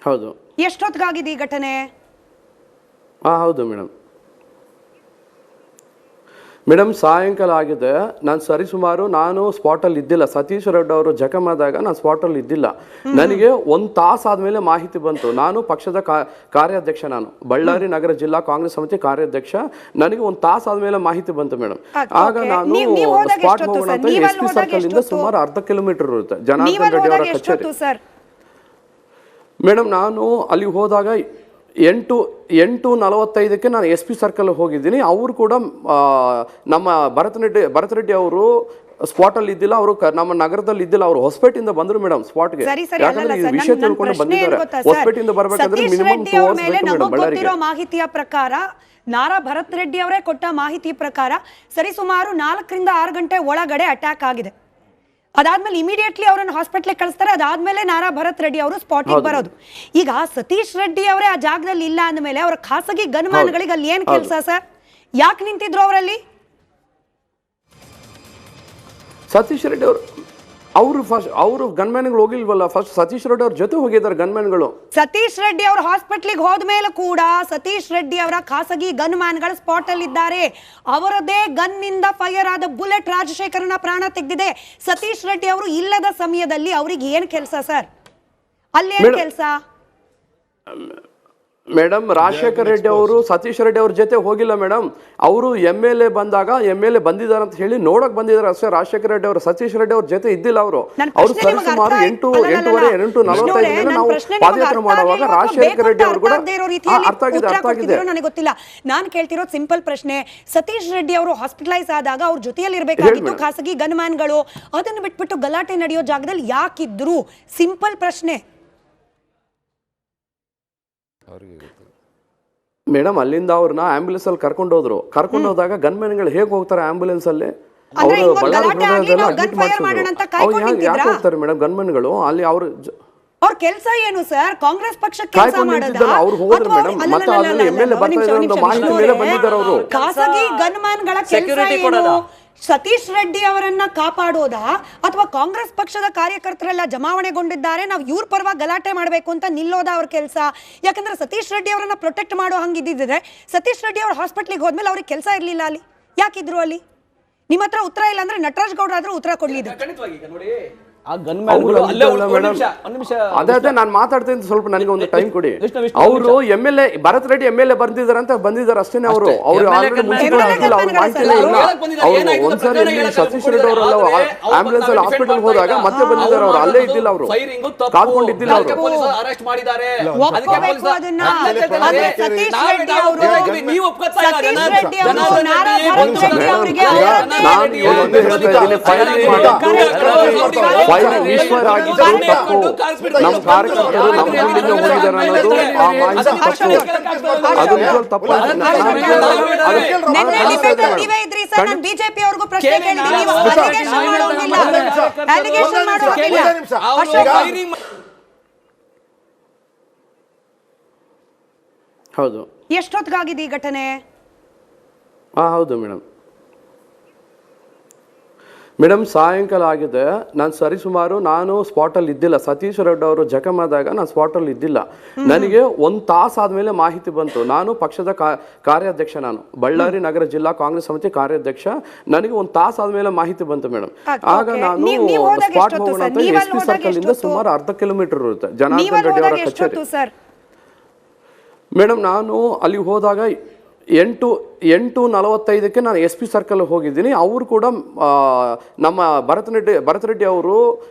ಹೌದು. ಎಷ್ಟೊತ್ತಿಗಾಗಿದೆ ಈ ಘಟನೆ? ಹೌದು ಮೇಡಮ್ ಸಾಯಂಕಾಲ ಆಗಿದೆ. ನಾನು ಸರಿಸುಮಾರು ನಾನು ಸ್ಪಾಟಲ್ಲಿ ಇದ್ದಿಲ್ಲ. ಸತೀಶ್ ರೆಡ್ಡಿ ಅವರು ಜಖಮಾದಾಗ ನಾನು ಸ್ಪಾಟಲ್ಲಿ ಇದ್ದಿಲ್ಲ. ನನಗೆ ಒಂದು ತಾಸು ಆದಮೇಲೆ ಮಾಹಿತಿ ಬಂತು. ನಾನು ಪಕ್ಷದ ಕಾರ್ಯಾಧ್ಯಕ್ಷ, ನಾನು ಬಳ್ಳಾರಿ ನಗರ ಜಿಲ್ಲಾ ಕಾಂಗ್ರೆಸ್ ಸಮಿತಿ ಕಾರ್ಯಾಧ್ಯಕ್ಷ. ನನಗೆ ಒಂದು ತಾಸು ಆದಮೇಲೆ ಮಾಹಿತಿ ಬಂತು ಮೇಡಮ್. ಆಗ ನಾನು ಸ್ಪಾಟ್ ಹೋಗೋಣ ಅಂತ SP ಸರ್ಕಲ್ ಇಂದ ಸುಮಾರು ಅರ್ಧ ಕಿಲೋಮೀಟರ್ ಇರುತ್ತೆ ಜನಾರ್ದನ್ ರೆಡ್ಡಿ ಅವರ ಕಚೇರಿ. ಮೇಡಮ್ ನಾನು ಅಲ್ಲಿ ಹೋದಾಗ 8:45ಕ್ಕೆ ನಾನು SP ಸರ್ಕಲ್ ಹೋಗಿದ್ದೀನಿ. ಅವರು ಕೂಡ ನಮ್ಮ ಭರತ್ ರೆಡ್ಡಿ ಅವರು ಸ್ಪಾಟಲ್ಲಿ ಇದ್ದಿಲ್ಲ. ಅವರು ನಮ್ಮ ನಗರದಲ್ಲಿ ಇದ್ದಿಲ್ಲ. ಅವರು ಹೊಸಪೇಟೆಯಿಂದ ಬಂದ್ರು ಮೇಡಮ್ ಸ್ಪಾಟ್ಗೆ. ಯಾಕಂದ್ರೆ ಈ ವಿಷಯ ತಿಳ್ಕೊಂಡು ಬಂದಿದ್ದಾರೆ. ಹೊಸಪೇಟೆಯಿಂದ ಬರಬೇಕಾದ್ರೆ ಮಿನಿಮಮ್ 2 ಅವರ್ಸ್ ಬೇಕು ಮೇಡಮ್ ಬಳ್ಳಾರಿಗೆ. ಮಾಹಿತಿಯ ಪ್ರಕಾರ ನಾರಾ ಭರತ್ ರೆಡ್ಡಿ ಅವರೇ ಕೊಟ್ಟ ಮಾಹಿತಿ ಪ್ರಕಾರ ಸರಿಸುಮಾರು 4 ರಿಂದ 6 ಗಂಟೆ ಒಳಗಡೆ ಅಟ್ಯಾಕ್ ಆಗಿದೆ. ಅದಾದ್ಮೇಲೆ ಇಮಿಡಿಯೇಟ್ಲಿ ಅವರನ್ನು ಹಾಸ್ಪಿಟಲ್ ಕಳಿಸ್ತಾರೆ. ಅದಾದ್ಮೇಲೆ ನಾರಾ ಭರತ್ ರೆಡ್ಡಿ ಅವರು ಸ್ಪಾಟಿಗೆ ಬರೋದು. ಈಗ ಸತೀಶ್ ರೆಡ್ಡಿ ಅವರೇ ಆ ಜಾಗದಲ್ಲಿ ಇಲ್ಲ ಅಂದಮೇಲೆ ಅವರ ಖಾಸಗಿ ಗನ್ಮ್ಯಾನ್ಗಳಿಗೆ ಅಲ್ಲಿ ಏನ್ ಕೆಲಸ ಸರ್? ಯಾಕೆ ನಿಂತಿದ್ರು ಅವರಲ್ಲಿ? ಸತೀಶ್ ರೆಡ್ಡಿ ಅವರು ಗನ್ಮ್ಯಾನ್ಗಳು ಹೋಗಿಲ್ವಲ್ಲ. ಫಸ್ಟ್ ಸತೀಶ್ ರೆಡ್ಡಿ ಅವ್ರ ಜೊತೆ ಹೋಗಿದ್ದಾರೆ ಗನ್ಮ್ಯಾನ್ಗಳು. ಸತೀಶ್ ರೆಡ್ಡಿ ಅವರು ಹಾಸ್ಪಿಟ್ಲಿಗೆ ಹೋದ್ಮೇಲೆ ಕೂಡ ಸತೀಶ್ ರೆಡ್ಡಿ ಅವರ ಖಾಸಗಿ ಗನ್ಮ್ಯಾನ್ಗಳು ಸ್ಪಾಟ್ ಅಲ್ಲಿ ಇದ್ದಾರೆ. ಅವರದೇ ಗನ್ ನಿಂದ ಫೈರ್ ಆದ ಬುಲೆಟ್ ರಾಜಶೇಖರನ ಪ್ರಾಣ ತೆಗೆದಿದೆ. ಸತೀಶ್ ರೆಡ್ಡಿ ಅವರು ಇಲ್ಲದ ಸಮಯದಲ್ಲಿ ಅವ್ರಿಗೆ ಏನ್ ಕೆಲಸ ಸರ್? ಅಲ್ಲಿ ಏನ್ ಕೆಲಸ? ಮೇಡಮ್ ರಾಜಶೇಖರ್ ರೆಡ್ಡಿ ಅವರು ಸತೀಶ್ ರೆಡ್ಡಿ ಅವ್ರ ಜೊತೆ ಹೋಗಿಲ್ಲ ಮೇಡಮ್. ಅವರು MLA ಬಂದಾಗ MLA ಬಂದಿದ್ದಾರೆ ಅಂತ ಹೇಳಿ ನೋಡಕ್ ಬಂದಿದ್ದಾರೆ ಅಷ್ಟೇ. ರಾಜಶೇಖರ್ ರೆಡ್ಡಿ ಅವರು ಸತೀಶ್ ರೆಡ್ಡಿ ಅವ್ರ ಜೊತೆ ಇದ್ದಿಲ್ಲ. ಅವರು ಸರಿಸುಮಾರು 8:45 ನಾವು ಪಾದಯಾತ್ರೆ ಮಾಡುವಾಗ ರಾಜಶೇಖರ್ ರೆಡ್ಡಿ ಅವರು ಕೂಡ ಅರ್ಥ ಆಗಿದೆ ನನಗೆ ಗೊತ್ತಿಲ್ಲ. ನಾನು ಕೇಳ್ತಿರೋದು ಸಿಂಪಲ್ ಪ್ರಶ್ನೆ. ಸತೀಶ್ ರೆಡ್ಡಿ ಅವರು ಹಾಸ್ಪಿಟಲೈಸ್ ಆದಾಗ ಅವ್ರ ಜೊತೆಯಲ್ಲಿ ಇರಬೇಕಾಗಿತ್ತು ಖಾಸಗಿ ಗನ್ಮ್ಯಾನ್ಗಳು. ಅದನ್ನು ಬಿಟ್ಬಿಟ್ಟು ಗಲಾಟೆ ನಡೆಯೋ ಜಾಗದಲ್ಲಿ ಯಾಕಿದ್ರು? ಸಿಂಪಲ್ ಪ್ರಶ್ನೆ ಮೇಡಮ್. ಅಲ್ಲಿಂದ ಅವ್ರನ್ನ ಆಂಬ್ಯುಲೆನ್ಸ್ ಅಲ್ಲಿ ಕರ್ಕೊಂಡು ಹೋದಾಗ ಗನ್ಮ್ಯಾನ್ಗಳು ಹೇಗೆ ಹೋಗ್ತಾರೆ ಆಂಬ್ಯುಲೆನ್ಸ್ ಅಲ್ಲಿ? ಅವರು ಯಾಕೆ ಹೋಗ್ತಾರೆ ಮೇಡಮ್ ಗನ್ಮ್ಯಾನ್ಗಳು ಅಲ್ಲಿ? ಅವ್ರ ಕೆಲಸ ಏನು ಸರ್? ಕಾಂಗ್ರೆಸ್ ಪಕ್ಷಕ್ಕೆ ಕೆಲಸ ಮಾಡೋದು. ಅವ್ರು ಹೋದ್ರು ಮೇಡಮ್. ಮತ್ತೆ ಆಮೇಲೆ MLA ಬರ್ತಾ ಇದ್ದಾರೆ ಅನ್ನೋ ಮಾಹಿತಿ ಮೇಲೆ ಬಂದಿದ್ದಾರೆ ಅವರು. ಖಾಸಗಿ ಗನ್ಮ್ಯಾನ್ಗಳ ಕೆಲಸ ಏನು? ಸತೀಶ್ ರೆಡ್ಡಿ ಅವರನ್ನ ಕಾಪಾಡೋದಾ ಅಥವಾ ಕಾಂಗ್ರೆಸ್ ಪಕ್ಷದ ಕಾರ್ಯಕರ್ತರೆಲ್ಲ ಜಮಾವಣೆಗೊಂಡಿದ್ದಾರೆ ನಾವು ಇವ್ರ ಪರವಾಗಿ ಗಲಾಟೆ ಮಾಡಬೇಕು ಅಂತ ನಿಲ್ಲೋದಾ ಅವ್ರ ಕೆಲಸ? ಯಾಕಂದ್ರೆ ಸತೀಶ್ ರೆಡ್ಡಿ ಅವರನ್ನ ಪ್ರೊಟೆಕ್ಟ್ ಮಾಡೋ ಹಂಗಿದ್ದಿದ್ರೆ ಸತೀಶ್ ರೆಡ್ಡಿ ಅವ್ರ ಹಾಸ್ಪಿಟ್ಲಿಗೆ ಹೋದ್ಮೇಲೆ ಅವ್ರಿಗೆ ಕೆಲಸ ಇರ್ಲಿಲ್ಲ. ಅಲ್ಲಿ ಯಾಕಿದ್ರು? ಅಲ್ಲಿ ನಿಮ್ಮ ಹತ್ರ ಉತ್ತರ ಇಲ್ಲ ಅಂದ್ರೆ ನಟರಾಜ್ ಗೌಡ್ರ ಆದ್ರೂ ಉತ್ತರ ಕೊಡ್ಲಿದ್ರು. ಅದೇ ನಾನು ಮಾತಾಡ್ತೀನಿ, ಸ್ವಲ್ಪ ನನಗೆ ಒಂದು ಟೈಮ್ ಕೊಡಿ. ಅವರು MLA ಭರತ್ ರೆಡ್ಡಿ MLA ಬಂದಿದ್ದಾರೆ ಅಂತ ಬಂದಿದ್ದಾರೆ ಅಷ್ಟೇನೆ. ಅವರು ಆಲ್ರೆಡಿ ಮುಂಚೆ ಹಾಕಿಲ್ಲ, ಅವ್ರ ಮಾಹಿತಿ ಇಲ್ಲ. ಅವರು ಒಂದ್ಸರಿ ಸತೀಶ್ ರೆಡ್ಡಿ ಅವರೆಲ್ಲ ಆಂಬ್ಯುಲೆನ್ಸ್ ಅಲ್ಲಿ ಹಾಸ್ಪಿಟಲ್ ಹೋದಾಗ ಮತ್ತೆ ಬಂದಿದ್ದಾರೆ. ಅವರು ಅಲ್ಲೇ ಇದ್ದಿಲ್ಲ, ಅವರು ಕಾದ್ಕೊಂಡಿದ್ದಿಲ್ಲ. ಅವರು ಈಶ್ವರ ಆಗಿದ್ದು ತಪ್ಪು. ನಮ್ಮ ಕಾರ್ಯಕರ್ತರು ನಮ್ಮ ಗುಂಡಿಂದ ಹೋಗಿದ್ದಾರೆ ಅನ್ನೋದು ಆ ಮಾಹಿತಿ ತಪ್ಪು. ಅದು ನಿಜವಾಗ್ಲೂ ತಪ್ಪು. ಬಿಜೆಪಿ ಅವ್ರಿಗೂ ಪ್ರಶ್ನೆ ಕೇಳಿದ್ದೀನಿ. ಹೌದು. ಎಷ್ಟೊತ್ತಿಗಾಗಿದೆ ಈ ಘಟನೆ? ಹೌದು ಮೇಡಮ್ ಸಾಯಂಕಾಲ ಆಗಿದೆ. ನಾನು ಸರಿಸುಮಾರು ನಾನು ಸ್ಪಾಟಲ್ಲಿ ಇದ್ದಿಲ್ಲ. ಸತೀಶ್ ರೆಡ್ಡಿ ಅವರು ಜಖಮಾದಾಗ ನಾನು ಸ್ಪಾಟಲ್ಲಿ ಇದ್ದಿಲ್ಲ. ನನಗೆ ಒಂದು ತಾಸು ಆದಮೇಲೆ ಮಾಹಿತಿ ಬಂತು. ನಾನು ಪಕ್ಷದ ಕಾರ್ಯಾಧ್ಯಕ್ಷ, ನಾನು ಬಳ್ಳಾರಿ ನಗರ ಜಿಲ್ಲಾ ಕಾಂಗ್ರೆಸ್ ಸಮಿತಿ ಕಾರ್ಯಾಧ್ಯಕ್ಷ. ನನಗೆ ಒಂದು ತಾಸು ಆದಮೇಲೆ ಮಾಹಿತಿ ಬಂತು ಮೇಡಮ್. ಆಗ ನಾನು ಸ್ಪಾಟ್ ಹೋಗೋಣ ಅಂತ SP ಸರ್ಕಲ್ ಇಂದ ಸುಮಾರು ಅರ್ಧ ಕಿಲೋಮೀಟರ್ ಇರುತ್ತೆ ಜನಾರ್ದನ್ ರೆಡ್ಡಿ ಅವರ ಕಚೇರಿ. ಮೇಡಮ್ ನಾನು ಅಲ್ಲಿ ಹೋದಾಗ 8:45ಕ್ಕೆ ನಾನು SP ಸರ್ಕಲ್ ಹೋಗಿದ್ದೀನಿ. ಅವರು ಕೂಡ ನಮ್ಮ ಭರತ್ ರೆಡ್ಡಿ ಅವರು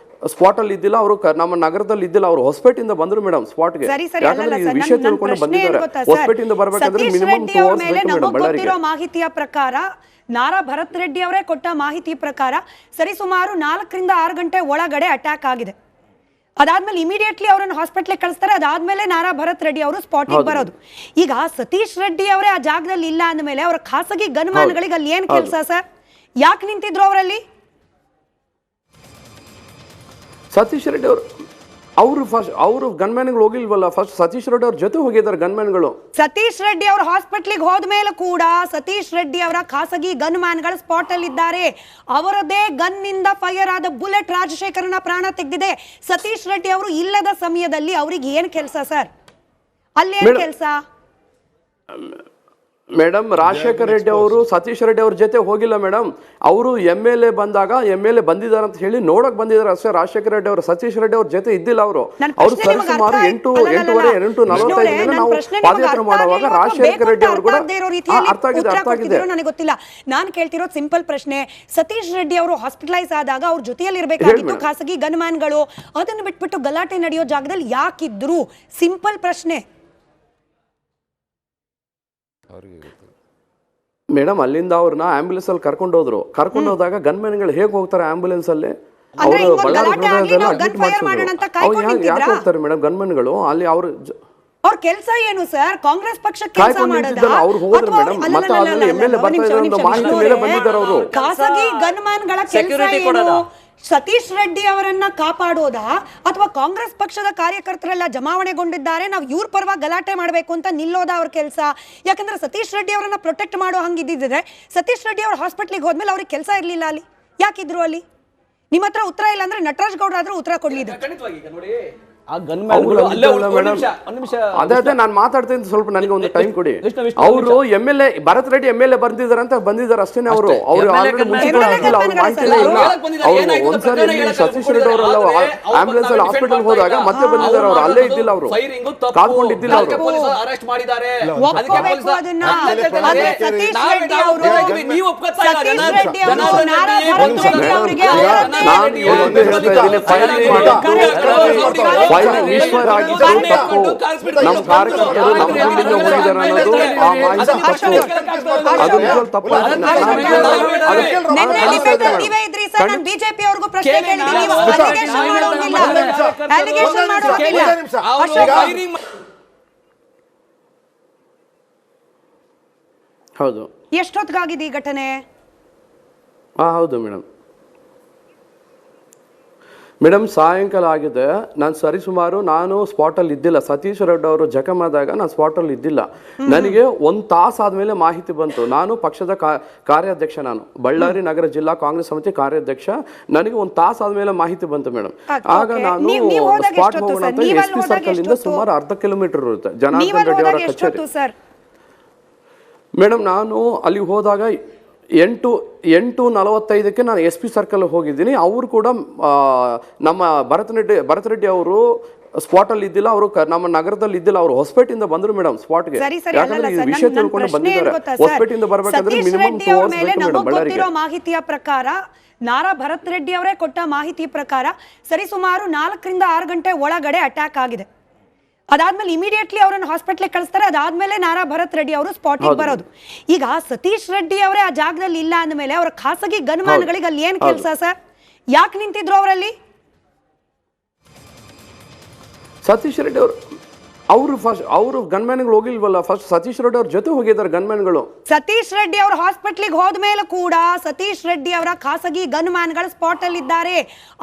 ಸ್ಪಾಟಲ್ಲಿ ಇದ್ದಿಲ್ಲ. ಅವರು ನಮ್ಮ ನಗರದಲ್ಲಿ ಇದ್ದಿಲ್ಲ. ಅವರು ಹೊಸಪೇಟೆಯಿಂದ ಬಂದ್ರು ಮೇಡಮ್ ಸ್ಪಾಟ್ಗೆ. ಯಾಕಂದ್ರೆ ಈ ವಿಷಯ ತಿಳ್ಕೊಂಡು ಬಂದಿದ್ದಾರೆ. ಹೊಸಪೇಟೆಯಿಂದ ಬರಬೇಕಾದ್ರೆ ಮಿನಿಮಮ್ 2 ಅವರ್ಸ್ ಬೇಕು ಮೇಡಮ್ ಬಳ್ಳಾರಿಗೆ. ಮಾಹಿತಿಯ ಪ್ರಕಾರ ನಾರಾ ಭರತ್ ರೆಡ್ಡಿ ಅವರೇ ಕೊಟ್ಟ ಮಾಹಿತಿ ಪ್ರಕಾರ ಸರಿಸುಮಾರು 4 ರಿಂದ 6 ಗಂಟೆ ಒಳಗಡೆ ಅಟ್ಯಾಕ್ ಆಗಿದೆ. ಅದಾದ್ಮೇಲೆ ಇಮಿಡಿಯೇಟ್ಲಿ ಅವರನ್ನು ಹಾಸ್ಪಿಟ್ಲಿಗೆ ಕಳಿಸ್ತಾರೆ. ಅದಾದ್ಮೇಲೆ ನಾರಾ ಭರತ್ ರೆಡ್ಡಿ ಅವರು ಸ್ಪಾಟಿಗೆ ಬರೋದು. ಈಗ ಸತೀಶ್ ರೆಡ್ಡಿ ಅವರೇ ಆ ಜಾಗದಲ್ಲಿ ಇಲ್ಲ ಅಂದಮೇಲೆ ಅವರ ಖಾಸಗಿ ಗನ್ಮ್ಯಾನ್ಗಳಿಗೆ ಅಲ್ಲಿ ಏನ್ ಕೆಲಸ ಸರ್? ಯಾಕೆ ನಿಂತಿದ್ರು ಅವರಲ್ಲಿ? ಸತೀಶ್ ರೆಡ್ಡಿ ಅವರು ಗನ್ಮ್ಯಾನ್ಗಳು ಹೋಗಿಲ್ವಲ್ಲ, ಫಸ್ಟ್ ಸತೀಶ್ ರೆಡ್ಡಿ ಅವ್ರ ಜೊತೆ ಹೋಗಿದ್ದಾರೆ ಗನ್ಮ್ಯಾನ್ಗಳು. ಸತೀಶ್ ರೆಡ್ಡಿ ಅವರು ಹಾಸ್ಪಿಟ್ಲಿಗೆ ಹೋದ್ಮೇಲೆ ಕೂಡ ಸತೀಶ್ ರೆಡ್ಡಿ ಅವರ ಖಾಸಗಿ ಗನ್ ಮ್ಯಾನ್ಗಳು ಸ್ಪಾಟ್ ಅಲ್ಲಿ ಇದ್ದಾರೆ. ಅವರದೇ ಗನ್ ನಿಂದ ಫೈರ್ ಆದ ಬುಲೆಟ್ ರಾಜಶೇಖರನ ಪ್ರಾಣ ತೆಗೆದಿದೆ. ಸತೀಶ್ ರೆಡ್ಡಿ ಅವರು ಇಲ್ಲದ ಸಮಯದಲ್ಲಿ ಅವ್ರಿಗೆ ಏನ್ ಕೆಲಸ ಸರ್? ಅಲ್ಲಿ ಏನ್ ಕೆಲಸ? ಮೇಡಮ್, ರಾಜಶೇಖರ್ ರೆಡ್ಡಿ ಅವರು ಸತೀಶ್ ರೆಡ್ಡಿ ಅವ್ರ ಜೊತೆ ಹೋಗಿಲ್ಲ ಮೇಡಮ್. ಅವರು MLA ಬಂದಾಗ MLA ಬಂದಿದ್ದಾರೆ ಅಂತ ಹೇಳಿ ನೋಡಕ್ ಬಂದಿದ್ದಾರೆ ಅಷ್ಟೇ. ರಾಜಶೇಖರ್ ರೆಡ್ಡಿ ಅವರು ಸತೀಶ್ ರೆಡ್ಡಿ ಅವ್ರ ಜೊತೆ ಇದ್ದಿಲ್ಲ. ಅವರು ಸರಿಸುಮಾರು 8:45 ನಾವು ಪಾದಯಾತ್ರೆ ಮಾಡುವಾಗ ರಾಜಶೇಖರ್ ರೆಡ್ಡಿ ಅವರು ಕೂಡ ಅರ್ಥ ಆಗಿದೆ. ನನಗೆ ಗೊತ್ತಿಲ್ಲ. ನಾನು ಕೇಳ್ತಿರೋದು ಸಿಂಪಲ್ ಪ್ರಶ್ನೆ. ಸತೀಶ್ ರೆಡ್ಡಿ ಅವರು ಹಾಸ್ಪಿಟಲೈಸ್ ಆದಾಗ ಅವ್ರ ಜೊತೆಯಲ್ಲಿ ಇರಬೇಕಾಗಿತ್ತು ಖಾಸಗಿ ಗನ್ ಮ್ಯಾನ್ಗಳು. ಅದನ್ನು ಬಿಟ್ಬಿಟ್ಟು ಗಲಾಟೆ ನಡೆಯೋ ಜಾಗದಲ್ಲಿ ಯಾಕಿದ್ರು? ಸಿಂಪಲ್ ಪ್ರಶ್ನೆ ಮೇಡಮ್. ಅಲ್ಲಿಂದ ಅವ್ರನ್ನ ಆಂಬ್ಯುಲೆನ್ಸ್ ಅಲ್ಲಿ ಕರ್ಕೊಂಡು ಹೋದಾಗ ಗನ್ಮ್ಯಾನ್ಗಳು ಹೇಗೆ ಹೋಗ್ತಾರೆ ಆಂಬ್ಯುಲೆನ್ಸ್ ಅಲ್ಲಿ? ಅವರು ಅಡ್ಮಿಟ್ ಮಾಡಿಸಿದ್ರು. ಯಾಕೆ ಹೋಗ್ತಾರೆ ಮೇಡಮ್ ಗನ್ಮ್ಯಾನ್ಗಳು ಅಲ್ಲಿ? ಅವ್ರ ಕೆಲಸ ಏನು ಸರ್? ಕಾಂಗ್ರೆಸ್ ಪಕ್ಷಕ್ಕೆ ಕೆಲಸ ಮಾಡೋದಾ? ಅವ್ರು ಹೋದ್ರು ಮೇಡಮ್. ಮತ್ತೆ ಆದ್ಮೇಲೆ MLA ಬರ್ತಾ ಇದ್ದಾರೆ ಅನ್ನೋ ಮಾಹಿತಿ ಮೇಲೆ ಬಂದಿದ್ದಾರೆ ಅವರು. ಖಾಸಗಿ ಗನ್ ಮ್ಯಾನ್ಗಳ ಕೆಲಸ ಏನು? ಸತೀಶ್ ರೆಡ್ಡಿ ಅವರನ್ನ ಕಾಪಾಡೋದಾ ಅಥವಾ ಕಾಂಗ್ರೆಸ್ ಪಕ್ಷದ ಕಾರ್ಯಕರ್ತರೆಲ್ಲ ಜಮಾವಣೆಗೊಂಡಿದ್ದಾರೆ, ನಾವು ಇವ್ರ ಪರವಾಗಿ ಗಲಾಟೆ ಮಾಡಬೇಕು ಅಂತ ನಿಲ್ಲೋದಾ ಅವ್ರ ಕೆಲಸ? ಯಾಕಂದ್ರೆ ಸತೀಶ್ ರೆಡ್ಡಿ ಅವರನ್ನ ಪ್ರೊಟೆಕ್ಟ್ ಮಾಡೋ ಹಂಗಿದ್ದಿದ್ರೆ ಸತೀಶ್ ರೆಡ್ಡಿ ಅವ್ರ ಹಾಸ್ಪಿಟ್ಲಿಗೆ ಹೋದ್ಮೇಲೆ ಅವ್ರಿಗೆ ಕೆಲಸ ಇರ್ಲಿಲ್ಲ ಅಲ್ಲಿ. ಯಾಕಿದ್ರು ಅಲ್ಲಿ? ನಿಮ್ಮ ಹತ್ರ ಉತ್ತರ ಇಲ್ಲ ಅಂದ್ರೆ ನಟರಾಜ್ ಗೌಡ್ರ ಆದ್ರೂ ಉತ್ತರ ಕೊಡ್ಲಿದ್ದು. ಅದೇ ನಾನು ಮಾತಾಡ್ತೀನಿ, ಸ್ವಲ್ಪ ನನಗೆ ಒಂದು ಟೈಮ್ ಕೊಡಿ. ಅವರು MLA ಭರತ್ ರೆಡ್ಡಿ MLA ಬಂದಿದ್ದಾರೆ ಅಂತ ಬಂದಿದ್ದಾರೆ ಅಷ್ಟೇ. ಅವರು ಆಲ್ರೆಡಿ ಮುಂಚೆ ಅವ್ರ ಮಾಹಿತಿನೇ ಇಲ್ಲ. ಅವರು ಒಂದ್ಸರಿ ಸತೀಶ್ ರೆಡ್ಡಿ ಅವರೆಲ್ಲ ಆಂಬ್ಯುಲೆನ್ಸ್ ಅಲ್ಲಿ ಹಾಸ್ಪಿಟಲ್ ಹೋದಾಗ ಮತ್ತೆ ಬಂದಿದ್ದಾರೆ. ಅವರು ಅಲ್ಲೇ ಇದ್ದಿಲ್ಲ, ಅವರು ಕಾದ್ಕೊಂಡಿದ್ದಿಲ್ಲ. ಅವರು ನಮ್ಮ ಕಾರ್ಯಕರ್ತರು ನಮ್ಮ ಜಿಲ್ಲೆಯಿಂದ ಹೋಗಿದ್ದಾರೆ ಅನ್ನೋದು ಆ ಮಾಹಿತಿ ತಪ್ಪು. ಅದು ಬಿಜೆಪಿ ಅವ್ರಿಗೂ ಪ್ರಶ್ನೆ ಹೌದು. ಎಷ್ಟೊತ್ತಿಗಾಗಿದೆ ಈ ಘಟನೆ? ಹೌದು ಮೇಡಮ್, ಸಾಯಂಕಾಲ ಆಗಿದೆ. ನಾನು ಸ್ಪಾಟಲ್ಲಿ ಇದ್ದಿಲ್ಲ. ಸತೀಶ್ ರೆಡ್ಡಿ ಅವರು ಜಖಮಾದಾಗ ನಾನು ಸ್ಪಾಟಲ್ಲಿ ಇದ್ದಿಲ್ಲ. ನನಗೆ 1 ತಾಸು ಆದಮೇಲೆ ಮಾಹಿತಿ ಬಂತು. ನಾನು ಪಕ್ಷದ ಕಾರ್ಯಾಧ್ಯಕ್ಷ, ನಾನು ಬಳ್ಳಾರಿ ನಗರ ಜಿಲ್ಲಾ ಕಾಂಗ್ರೆಸ್ ಸಮಿತಿ ಕಾರ್ಯಾಧ್ಯಕ್ಷ. ನನಗೆ 1 ತಾಸು ಆದಮೇಲೆ ಮಾಹಿತಿ ಬಂತು ಮೇಡಮ್. ಆಗ ನಾನು ಸ್ಪಾಟ್ ಹೋಗೋಣ ಅಂತ SP ಸರ್ಕಲ್ ಇಂದ ಸುಮಾರು 1/2 ಕಿಲೋಮೀಟರ್ ಇರುತ್ತೆ ಜನಾರ್ದನ್ ರೆಡ್ಡಿ ಅವರ ಕಚೇರಿ. ಮೇಡಮ್, ನಾನು ಅಲ್ಲಿ ಹೋದಾಗ 8:45 ನಾನು SP ಸರ್ಕಲ್ ಹೋಗಿದ್ದೀನಿ. ಅವರು ಕೂಡ ನಮ್ಮ ಭರತ್ ರೆಡ್ಡಿ ಅವರು ಸ್ಪಾಟ್ ಅಲ್ಲಿ ಇದ್ದಿಲ್ಲ. ಅವರು ನಮ್ಮ ನಗರದಲ್ಲಿ ಇದ್ದಿಲ್ಲ. ಅವರು ಹೊಸಪೇಟೆಯಿಂದ ಬಂದ್ರು ಮೇಡಮ್ ಸ್ಪಾಟ್ಗೆ. ಯಾಕಂದ್ರೆ ಈ ವಿಷಯ ತಿಳ್ಕೊಂಡು ಬಂದಿದ್ದಾರೆ. ಹೊಸಪೇಟೆಯಿಂದ ಬರಬೇಕಾದ್ರೆ ಮಿನಿಮಮ್ 2 ಅವರ್ಸ್ ಬೇಕು ಮೇಡಮ್ ಬಳ್ಳಾರಿಗೆ. ಮಾಹಿತಿಯ ಪ್ರಕಾರ ನಾರಾ ಭರತ್ ರೆಡ್ಡಿ ಅವರೇ ಕೊಟ್ಟ ಮಾಹಿತಿ ಪ್ರಕಾರ ಸರಿಸುಮಾರು 4 ರಿಂದ 6 ಗಂಟೆ ಒಳಗಡೆ ಅಟ್ಯಾಕ್ ಆಗಿದೆ. ಅದಾದ್ಮೇಲೆ ಇಮಿಡಿಯೇಟ್ಲಿ ಅವರನ್ನು ಹಾಸ್ಪಿಟ್ಲಿಗೆ ಕಳಿಸ್ತಾರೆ. ಅದಾದ್ಮೇಲೆ ನಾರಾ ಭರತ್ ರೆಡ್ಡಿ ಅವರು ಸ್ಪಾಟಿಗೆ ಬರೋದು. ಈಗ ಸತೀಶ್ ರೆಡ್ಡಿ ಅವರೇ ಆ ಜಾಗದಲ್ಲಿ ಇಲ್ಲ ಅಂದಮೇಲೆ ಅವರ ಖಾಸಗಿ ಗನ್ಮ್ಯಾನ್ಗಳಿಗೆ ಅಲ್ಲಿ ಏನ್ ಕೆಲಸ ಸರ್? ಯಾಕೆ ನಿಂತಿದ್ರು ಅವರಲ್ಲಿ? ಸತೀಶ್ ರೆಡ್ಡಿ ಅವರು ಗನ್ಮ್ಯಾನ್ಗಳು ಹೋಗಿಲ್ವಲ್ಲ, ಫಸ್ಟ್ ಸತೀಶ್ ರೆಡ್ಡಿ ಅವ್ರ ಜೊತೆ ಹೋಗಿದ್ದಾರೆ ಗನ್ಮ್ಯಾನ್ಗಳು. ಸತೀಶ್ ರೆಡ್ಡಿ ಅವರು ಹಾಸ್ಪಿಟ್ಲಿಗೆ ಹೋದ್ಮೇಲೆ ಕೂಡ ಸತೀಶ್ ರೆಡ್ಡಿ ಅವರ ಖಾಸಗಿ ಗನ್ ಮ್ಯಾನ್ಗಳು ಸ್ಪಾಟ್ ಅಲ್ಲಿ ಇದ್ದಾರೆ.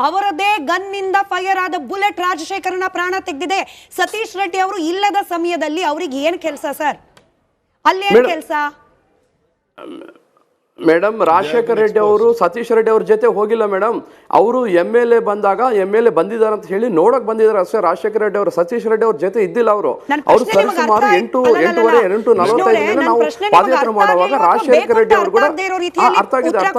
ಅವರದೇ ಗನ್ ನಿಂದ ಫೈರ್ ಆದ ಬುಲೆಟ್ ರಾಜಶೇಖರನ ಪ್ರಾಣ ತೆಗೆದಿದೆ. ಸತೀಶ್ ರೆಡ್ಡಿ ಅವರು ಇಲ್ಲದ ಸಮಯದಲ್ಲಿ ಅವ್ರಿಗೆ ಏನ್ ಕೆಲಸ ಸರ್? ಅಲ್ಲಿ ಏನ್ ಕೆಲಸ? ಮೇಡಮ್, ರಾಜಶೇಖರ್ ರೆಡ್ಡಿ ಅವರು ಸತೀಶ್ ರೆಡ್ಡಿ ಅವ್ರ ಜೊತೆ ಹೋಗಿಲ್ಲ ಮೇಡಮ್. ಅವರು MLA ಬಂದಾಗ MLA ಬಂದಿದ್ದಾರೆ ಅಂತ ಹೇಳಿ ನೋಡಕ್ ಬಂದಿದ್ದಾರೆ ಅಷ್ಟೇ. ರಾಜಶೇಖರ್ ರೆಡ್ಡಿ ಅವರು ಸತೀಶ್ ರೆಡ್ಡಿ ಅವ್ರ ಜೊತೆ ಇದ್ದಿಲ್ಲ. ಅವರು ಸರಿಸುಮಾರು 8:45 ನಾವು ಪಾದಯಾತ್ರೆ ಮಾಡುವಾಗ ರಾಜಶೇಖರ್ ರೆಡ್ಡಿ ಅವರು ಕೂಡ ಅರ್ಥ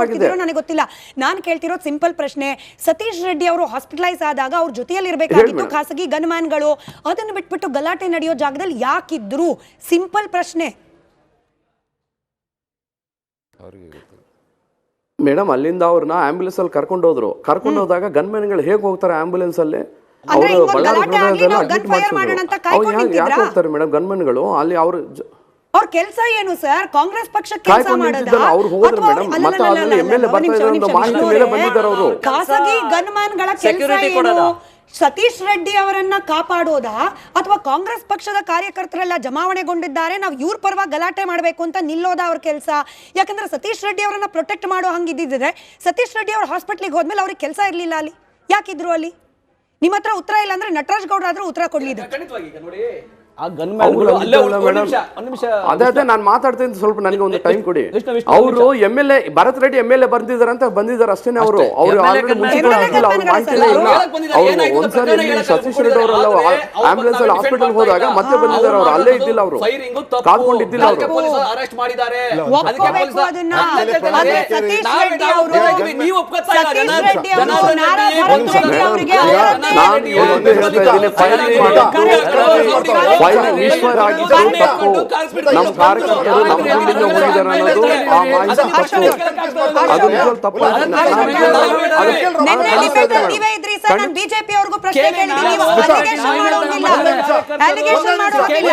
ಆಗಿದೆ. ನನಗೆ ಗೊತ್ತಿಲ್ಲ. ನಾನು ಕೇಳ್ತಿರೋದು ಸಿಂಪಲ್ ಪ್ರಶ್ನೆ. ಸತೀಶ್ ರೆಡ್ಡಿ ಅವರು ಹಾಸ್ಪಿಟಲೈಸ್ ಆದಾಗ ಅವ್ರ ಜೊತೆಯಲ್ಲಿ ಇರಬೇಕಾಗಿತ್ತು ಖಾಸಗಿ ಗನ್ ಮ್ಯಾನ್ಗಳು. ಅದನ್ನು ಬಿಟ್ಬಿಟ್ಟು ಗಲಾಟೆ ನಡೆಯೋ ಜಾಗದಲ್ಲಿ ಯಾಕಿದ್ರು? ಸಿಂಪಲ್ ಪ್ರಶ್ನೆ ಮೇಡಮ್. ಅಲ್ಲಿಂದ ಅವ್ರನ್ನ ಆಂಬ್ಯುಲೆನ್ಸ್ ಅಲ್ಲಿ ಕರ್ಕೊಂಡು ಹೋದಾಗ ಗನ್ಮ್ಯಾನ್ಗಳು ಹೇಗೆ ಹೋಗ್ತಾರೆ ಆಂಬ್ಯುಲೆನ್ಸ್ ಅಲ್ಲಿ? ಅವರು ಬಳ್ಳಾರಿ ಅಡ್ಮಿಟ್ ಮಾಡಿಸಿದ್ರು. ಯಾಕೆ ಹೋಗ್ತಾರೆ ಮೇಡಮ್ ಗನ್ಮ್ಯಾನ್ಗಳು ಅಲ್ಲಿ? ಅವ್ರ ಕೆಲಸ ಏನು ಸರ್? ಕಾಂಗ್ರೆಸ್ ಪಕ್ಷಕ್ಕೆ ಕೆಲಸ ಮಾಡೋದಾ? ಅವ್ರು ಹೋದ್ರು ಮೇಡಮ್. ಮತ್ತೆ ಆದ್ಮೇಲೆ MLA ಬರ್ತಾ ಇದ್ದಾರೆ ಅನ್ನೋ ಮಾಹಿತಿ ಮೇಲೆ ಬಂದಿದ್ದಾರೆ ಅವರು. ಖಾಸಗಿ ಗನ್ಮ್ಯಾನ್ಗಳ ಕೆಲಸ ಏನು? ಸತೀಶ್ ರೆಡ್ಡಿ ಅವರನ್ನ ಕಾಪಾಡೋದಾ ಅಥವಾ ಕಾಂಗ್ರೆಸ್ ಪಕ್ಷದ ಕಾರ್ಯಕರ್ತರೆಲ್ಲ ಜಮಾವಣೆಗೊಂಡಿದ್ದಾರೆ, ನಾವು ಇವ್ರ ಪರವಾಗಿ ಗಲಾಟೆ ಮಾಡಬೇಕು ಅಂತ ನಿಲ್ಲೋದಾ ಅವ್ರ ಕೆಲಸ? ಯಾಕಂದ್ರೆ ಸತೀಶ್ ರೆಡ್ಡಿ ಅವರನ್ನ ಪ್ರೊಟೆಕ್ಟ್ ಮಾಡೋ ಹಂಗಿದ್ದಿದ್ರೆ ಸತೀಶ್ ರೆಡ್ಡಿ ಅವ್ರ ಹಾಸ್ಪಿಟ್ಲಿಗೆ ಹೋದ್ಮೇಲೆ ಅವ್ರಿಗೆ ಕೆಲಸ ಇರ್ಲಿಲ್ಲ ಅಲ್ಲಿ. ಯಾಕಿದ್ರು ಅಲ್ಲಿ? ನಿಮ್ಮ ಹತ್ರ ಉತ್ತರ ಇಲ್ಲ ಅಂದ್ರೆ ನಟರಾಜ್ ಗೌಡ್ರ ಆದ್ರೂ ಉತ್ತರ ಕೊಡ್ಲಿ ಇದಕ್ಕೆ. ಖಂಡಿತವಾಗಿ ಈಗ ನೋಡಿ ಆ ಅವ್ರು ಅಲ್ಲೇ ಅಲ್ಲ ಒಂದ್ ಮೇಡಮ್. ನಿಮಿಷ ಅದೇ ನಾನು ಮಾತಾಡ್ತೀನಿ, ಸ್ವಲ್ಪ ನನಗೆ ಒಂದು ಟೈಮ್ ಕೊಡಿ. ವಿಷ್ಣು, ಅವರು MLA ಭರತ್ ರೆಡ್ಡಿ MLA ಬಂದಿದ್ದಾರೆ ಅಂತ ಬಂದಿದ್ದಾರೆ ಅಷ್ಟೇನೆ. ಅವರು ಆಲ್ರೆಡಿ ಮುಂಚೆ ಇದ್ದಿಲ್ಲ, ಅವ್ರ ಮಾಹಿತಿನೇ ಇಲ್ಲ. ಅವ್ರು ಒಂದ್ಸರಿ ಇಲ್ಲಿ ಸತೀಶ್ ರೆಡ್ಡಿ ಅವರೆಲ್ಲ ಆಂಬುಲೆನ್ಸ್ ಅಲ್ಲಿ ಹಾಸ್ಪಿಟಲ್ ಹೋದಾಗ ಮತ್ತೆ ಬಂದಿದ್ದಾರೆ. ಅವ್ರು ಅಲ್ಲೇ ಇದ್ದಿಲ್ಲ, ಅವರು ಕಾದ್ಕೊಂಡಿದ್ದಿಲ್ಲ. ಅವರು ಅರೆಸ್ಟ್ ಮಾಡಿದ್ದಾರೆ. ಒಪ್ಕೋಬೇಕು ಅದನ್ನ. ಆದ್ರೆ ಸತೀಶ್ ರೆಡ್ಡಿ ಅವರು ನೀವು ಒಪ್ಕೋತಾ ಇಲ್ಲ. ಸತೀಶ್ ರೆಡ್ಡಿ ಅವರು ನಾರಾ ಭರತ್ ರೆಡ್ಡಿ ಅವರಿಗೆ ನಾನು ಇವತ್ತು ಹೇಳ್ತಾ ಇದ್ದೀನಿ, ಫೈಲ್ ವಿಶ್ವರ್ ಆಗಿದ್ದು ತಪ್ಪು. ನಮ್ಮ ಕಾರ್ಯಕರ್ತರು ನಮ್ಮ ಗುಂಡಿಂದ ಹೋಗಿದ್ದಾರೆ ಅನ್ನೋದು ಆ ಮಾಹಿತಿ ತಪ್ಪು. ಅದು ನಿಜವಾಗ್ಲೂ ತಪ್ಪು. ನೆನ್ನೆ ಡಿಬೇಟ್ ನೀವೇ ಇದ್ರಿ ಸರ್. ನಾನು ಬಿಜೆಪಿ ಅವ್ರಿಗೂ ಪ್ರಶ್ನೆ ಕೇಳಿದ್ದೀನಿ. ನೀವು ಅಲಿಗೇಷನ್ ಮಾಡೋಂಗಿಲ್ಲ.